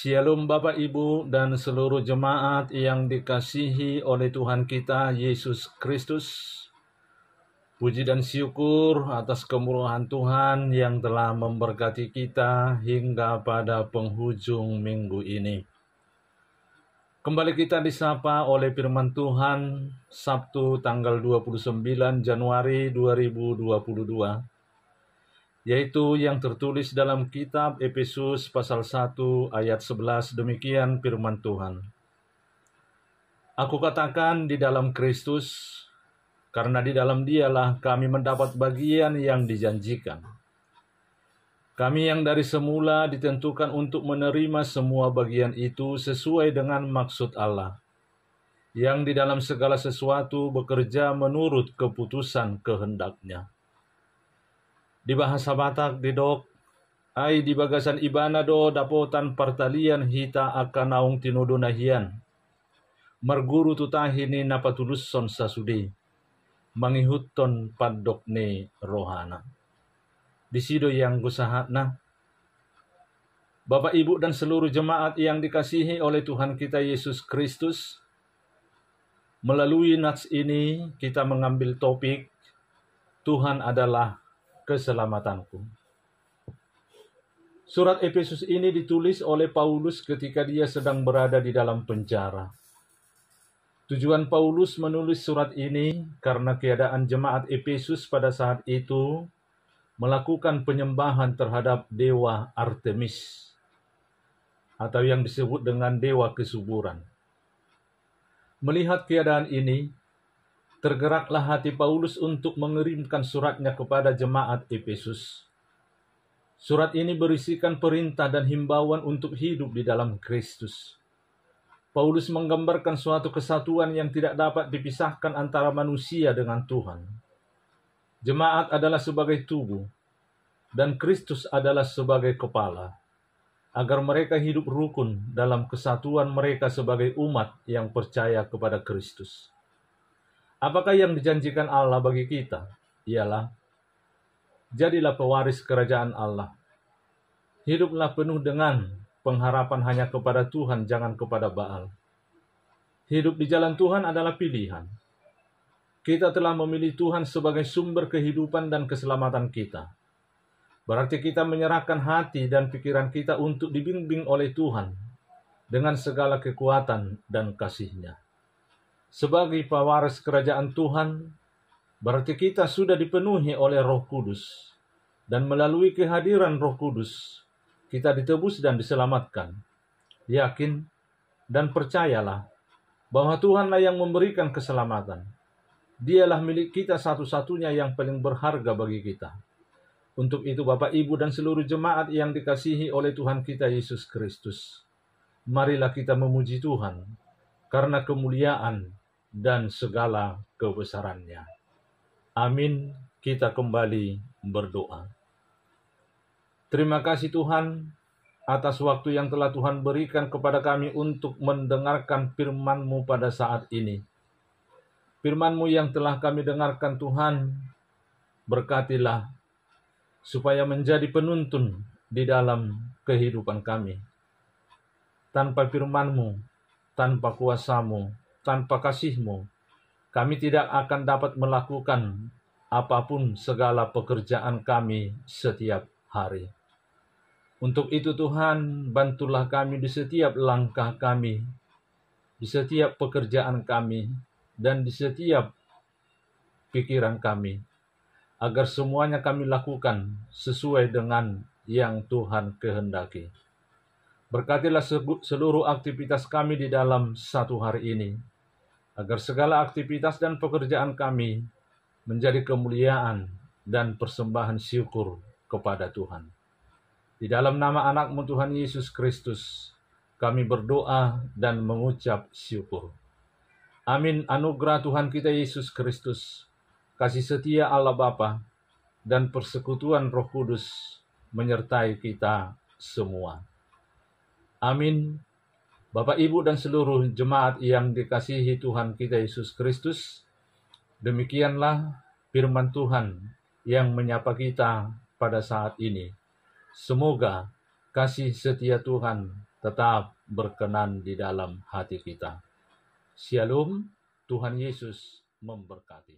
Shalom Bapak Ibu dan seluruh jemaat yang dikasihi oleh Tuhan kita Yesus Kristus. Puji dan syukur atas kemurahan Tuhan yang telah memberkati kita hingga pada penghujung minggu ini. Kembali kita disapa oleh firman Tuhan Sabtu tanggal 29 Januari 2022. Yaitu yang tertulis dalam kitab Efesus pasal 1 ayat 11, demikian firman Tuhan. Aku katakan di dalam Kristus, karena di dalam Dialah kami mendapat bagian yang dijanjikan. Kami yang dari semula ditentukan untuk menerima semua bagian itu sesuai dengan maksud Allah, yang di dalam segala sesuatu bekerja menurut keputusan kehendak-Nya. Di bahasa Batak didok, ai di bagasan ibana do dapotan partalian hita akan naung tinudo nahian. Marguru tutahini napatulusson sasudi, mangihutton padok ne rohana. Di sido yang gusahatna. Bapak Ibu dan seluruh jemaat yang dikasihi oleh Tuhan kita Yesus Kristus, melalui nats ini kita mengambil topik, Tuhan adalah keselamatanku. Surat Efesus ini ditulis oleh Paulus ketika dia sedang berada di dalam penjara. Tujuan Paulus menulis surat ini karena keadaan jemaat Efesus pada saat itu melakukan penyembahan terhadap dewa Artemis, atau yang disebut dengan dewa kesuburan. Melihat keadaan ini, tergeraklah hati Paulus untuk mengirimkan suratnya kepada jemaat Efesus. Surat ini berisikan perintah dan himbauan untuk hidup di dalam Kristus. Paulus menggambarkan suatu kesatuan yang tidak dapat dipisahkan antara manusia dengan Tuhan. Jemaat adalah sebagai tubuh, dan Kristus adalah sebagai kepala, agar mereka hidup rukun dalam kesatuan mereka sebagai umat yang percaya kepada Kristus. Apakah yang dijanjikan Allah bagi kita? Ialah, jadilah pewaris kerajaan Allah. Hiduplah penuh dengan pengharapan hanya kepada Tuhan, jangan kepada Baal. Hidup di jalan Tuhan adalah pilihan. Kita telah memilih Tuhan sebagai sumber kehidupan dan keselamatan kita. Berarti kita menyerahkan hati dan pikiran kita untuk dibimbing oleh Tuhan dengan segala kekuatan dan kasih-Nya. Sebagai pewaris kerajaan Tuhan, berarti kita sudah dipenuhi oleh Roh Kudus, dan melalui kehadiran Roh Kudus, kita ditebus dan diselamatkan. Yakin dan percayalah bahwa Tuhanlah yang memberikan keselamatan. Dialah milik kita satu-satunya yang paling berharga bagi kita. Untuk itu Bapak, Ibu, dan seluruh jemaat yang dikasihi oleh Tuhan kita Yesus Kristus, marilah kita memuji Tuhan karena kemuliaan dan segala kebesaran-Nya. Amin. Kita kembali berdoa. Terima kasih Tuhan atas waktu yang telah Tuhan berikan kepada kami untuk mendengarkan firman-Mu pada saat ini. Firman-Mu yang telah kami dengarkan Tuhan, berkatilah supaya menjadi penuntun di dalam kehidupan kami. Tanpa firman-Mu, tanpa kuasa-Mu, tanpa kasih-Mu, kami tidak akan dapat melakukan apapun segala pekerjaan kami setiap hari. Untuk itu Tuhan, bantulah kami di setiap langkah kami, di setiap pekerjaan kami, dan di setiap pikiran kami, agar semuanya kami lakukan sesuai dengan yang Tuhan kehendaki. Berkatilah seluruh aktivitas kami di dalam satu hari ini, agar segala aktivitas dan pekerjaan kami menjadi kemuliaan dan persembahan syukur kepada Tuhan. Di dalam nama anak-Mu Tuhan Yesus Kristus, kami berdoa dan mengucap syukur. Amin. Anugerah Tuhan kita Yesus Kristus, kasih setia Allah Bapa, dan persekutuan Roh Kudus menyertai kita semua. Amin. Bapak, Ibu, dan seluruh jemaat yang dikasihi Tuhan kita Yesus Kristus, demikianlah firman Tuhan yang menyapa kita pada saat ini. Semoga kasih setia Tuhan tetap berkenan di dalam hati kita. Shalom, Tuhan Yesus memberkati.